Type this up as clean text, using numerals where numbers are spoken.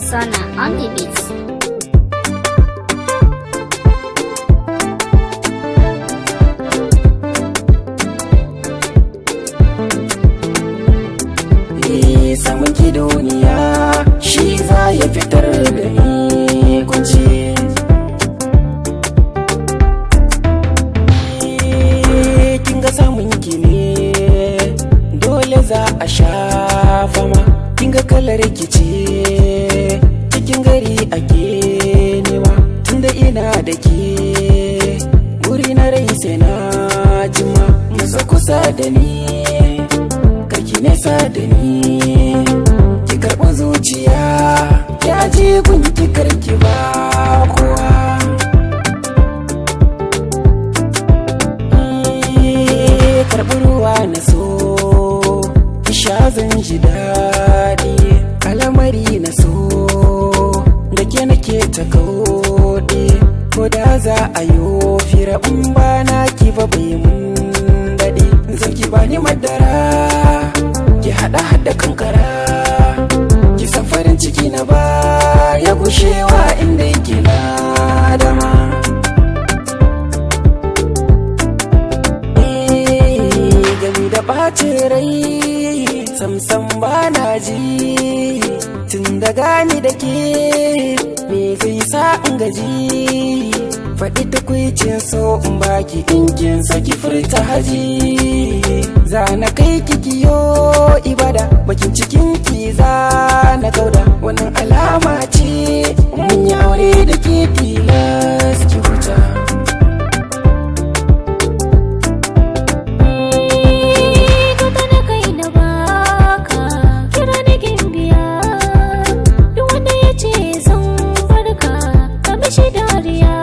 Sana on the beats. Samun ki duniya shi za ya fitar da ni kunci. Kin ga samun ki ne dole za a shafa ma. Kin ga kalar ki ce cikin gari ake nema. Tunda ina da ke buri na rai sai na jima. Maza kusa da ni karki nesa da ni, ki karɓi zuciya ki aje gunki karki ba kowa. Karɓi ruwa na so ki sha zan ji daɗi, alamari na so da ke nake ta kauɗe. Ko da za a yo fira in ba na ki ba bai mun daɗi. Zan ki bani madara ki hada kankara, ki san farin ciki na ba ya gushewa inda yake na dama. Gami da ɓacin rai samsam ba na ji, tun da gani da ke me zai sa in gaji. Faɗi takwicin so in baki ɗinkin saki furta haji. Za na kai kikiyo ibada bakin cikin ki za na kauda. Wannan alama ce mun yi aure da ke tilas ki huta. Duk wanda ya ce zan barka ka mishi dariya.